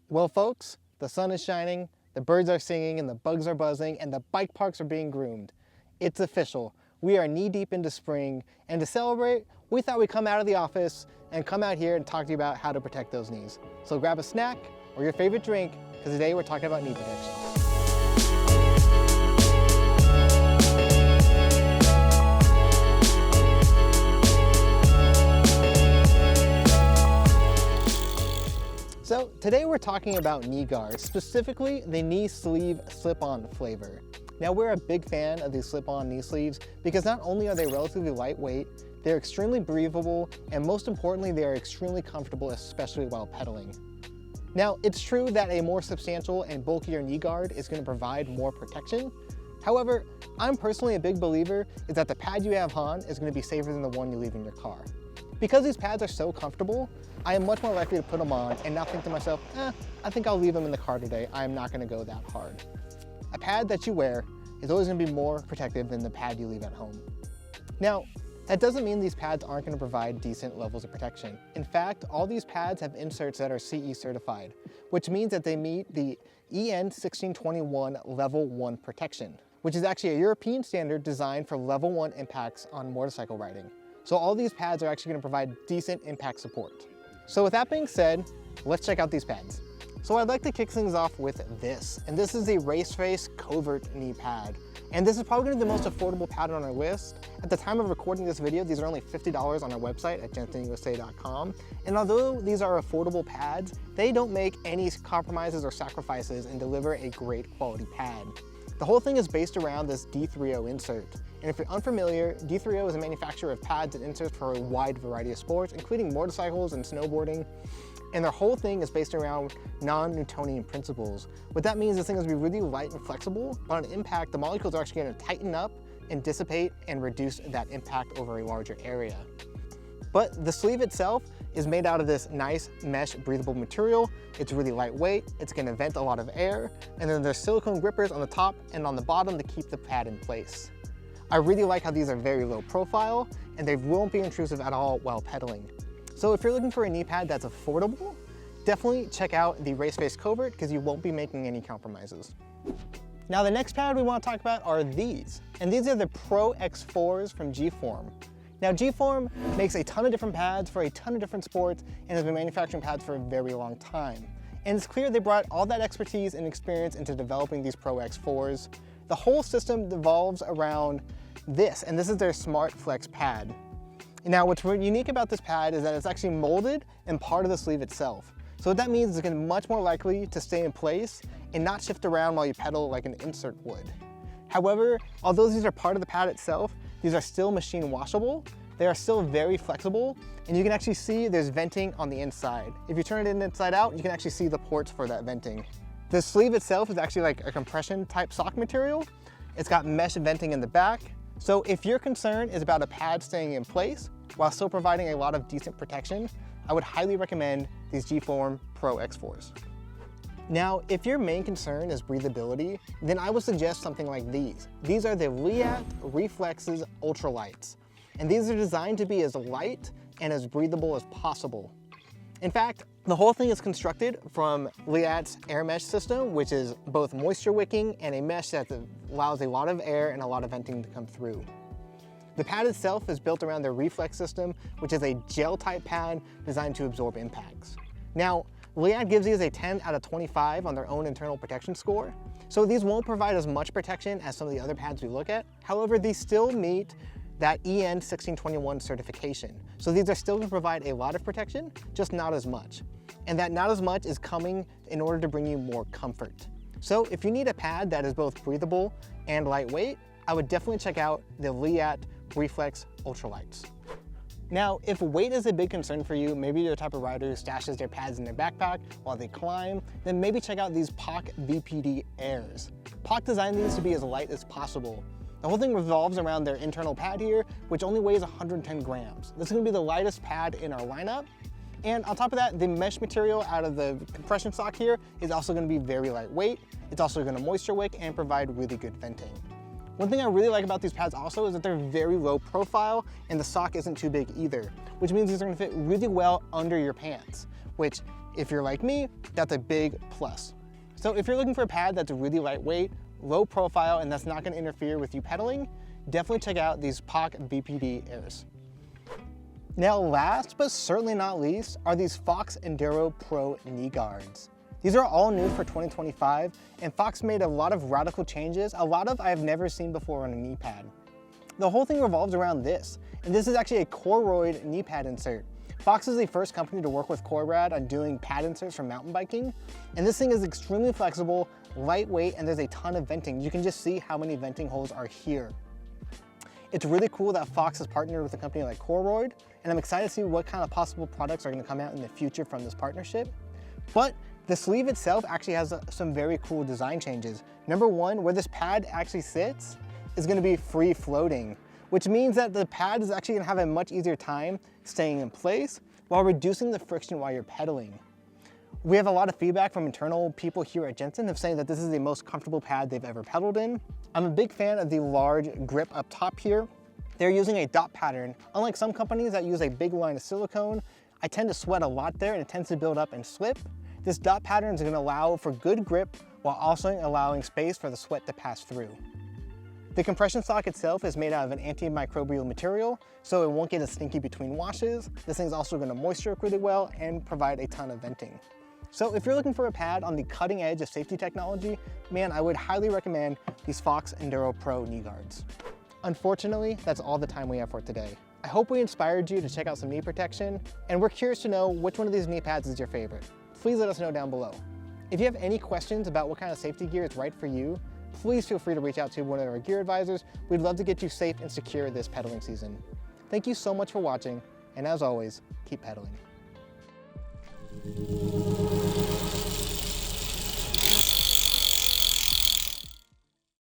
Well folks, the sun is shining, the birds are singing, and the bugs are buzzing, and the bike parks are being groomed. It's official. We are knee-deep into spring, and to celebrate, we thought we'd come out of the office and come out here and talk to you about how to protect those knees. So grab a snack or your favorite drink, because today we're talking about knee protection. So today we're talking about knee guards, specifically the knee sleeve slip-on flavor. Now we're a big fan of these slip-on knee sleeves because not only are they relatively lightweight, they're extremely breathable, and most importantly, they are extremely comfortable, especially while pedaling. Now it's true that a more substantial and bulkier knee guard is going to provide more protection. However, I'm personally a big believer is that the pad you have on is going to be safer than the one you leave in your car. Because these pads are so comfortable, I am much more likely to put them on and not think to myself, I think I'll leave them in the car today. I am not going to go that hard. A pad that you wear is always going to be more protective than the pad you leave at home. Now, that doesn't mean these pads aren't going to provide decent levels of protection. In fact, all these pads have inserts that are CE certified, which means that they meet the EN 1621 Level 1 protection, which is actually a European standard designed for Level 1 impacts on motorcycle riding. So all these pads are actually going to provide decent impact support. So with that being said, let's check out these pads. So I'd like to kick things off with this, and this is the ReaFlex Covert knee pad. And this is probably going to be the most affordable pad on our list. At the time of recording this video, these are only $50 on our website at jensonusa.com. And although these are affordable pads, they don't make any compromises or sacrifices and deliver a great quality pad. The whole thing is based around this D3O insert. And if you're unfamiliar, D3O is a manufacturer of pads and inserts for a wide variety of sports, including motorcycles and snowboarding. And their whole thing is based around non-Newtonian principles. What that means is this thing is going to be really light and flexible, but on impact, the molecules are actually going to tighten up and dissipate and reduce that impact over a larger area. But the sleeve itself is made out of this nice mesh breathable material. It's really lightweight, it's going to vent a lot of air, and then there's silicone grippers on the top and on the bottom to keep the pad in place. I really like how these are very low profile, and they won't be intrusive at all while pedaling. So if you're looking for a knee pad that's affordable, definitely check out the ReaFlex Covert because you won't be making any compromises. Now the next pad we want to talk about are these, and these are the Pro X4s from G-Form. Now G-Form makes a ton of different pads for a ton of different sports and has been manufacturing pads for a very long time. And it's clear they brought all that expertise and experience into developing these Pro X4s. The whole system revolves around this, and this is their Smart Flex pad. Now what's unique about this pad is that it's actually molded and part of the sleeve itself. So what that means is it's going to be much more likely to stay in place and not shift around while you pedal like an insert would. However, although these are part of the pad itself, these are still machine washable. They are still very flexible, and you can actually see there's venting on the inside. If you turn it inside out, you can actually see the ports for that venting. The sleeve itself is actually like a compression type sock material. It's got mesh venting in the back. So if your concern is about a pad staying in place while still providing a lot of decent protection, I would highly recommend these G-Form Pro X4s. Now, if your main concern is breathability, then I would suggest something like these. These are the ReaFlex's Ultralites, and these are designed to be as light and as breathable as possible. In fact, the whole thing is constructed from Liat's air mesh system, which is both moisture wicking and a mesh that allows a lot of air and a lot of venting to come through. The pad itself is built around their ReaFlex system, which is a gel type pad designed to absorb impacts. Now, Liat gives these a 10 out of 25 on their own internal protection score. So these won't provide as much protection as some of the other pads we look at. However, these still meet that EN 1621 certification. So these are still going to provide a lot of protection, just not as much. And that not as much is coming in order to bring you more comfort. So if you need a pad that is both breathable and lightweight, I would definitely check out the Liat ReaFlex Ultralites. Now, if weight is a big concern for you, maybe you're the type of rider who stashes their pads in their backpack while they climb, then maybe check out these POC VPD Airs. POC designed these to be as light as possible. The whole thing revolves around their internal pad here, which only weighs 110 grams. This is going to be the lightest pad in our lineup. And on top of that, the mesh material out of the compression sock here is also going to be very lightweight. It's also going to moisture wick and provide really good venting. One thing I really like about these pads also is that they're very low profile and the sock isn't too big either, which means these are going to fit really well under your pants, which If you're like me, that's a big plus. So if you're looking for a pad that's really lightweight, low profile, and that's not gonna interfere with you pedaling, definitely check out these POC BPD Airs. Now last, but certainly not least, are these Fox Enduro Pro knee guards. These are all new for 2025, and Fox made a lot of radical changes, a lot of I've never seen before on a knee pad. The whole thing revolves around this, and this is actually a Coroid knee pad insert. Fox is the first company to work with Covert on doing pad inserts for mountain biking, and this thing is extremely flexible, lightweight, and there's a ton of venting. You can just see how many venting holes are here. It's really cool that Fox has partnered with a company like Coroid, and I'm excited to see what kind of possible products are going to come out in the future from this partnership. But the sleeve itself actually has some very cool design changes. Number one, where this pad actually sits is going to be free floating, which means that the pad is actually going to have a much easier time staying in place while reducing the friction while you're pedaling. We have a lot of feedback from internal people here at Jenson of saying that this is the most comfortable pad they've ever pedaled in. I'm a big fan of the large grip up top here. They're using a dot pattern. Unlike some companies that use a big line of silicone, I tend to sweat a lot there and it tends to build up and slip. This dot pattern is going to allow for good grip while also allowing space for the sweat to pass through. The compression sock itself is made out of an antimicrobial material, so it won't get as stinky between washes. This thing's also going to moisture it really well and provide a ton of venting. So if you're looking for a pad on the cutting edge of safety technology, man, I would highly recommend these Fox Enduro Pro knee guards. Unfortunately, that's all the time we have for today. I hope we inspired you to check out some knee protection, and we're curious to know which one of these knee pads is your favorite. Please let us know down below. If you have any questions about what kind of safety gear is right for you, please feel free to reach out to one of our gear advisors. We'd love to get you safe and secure this pedaling season. Thank you so much for watching, and as always, keep pedaling.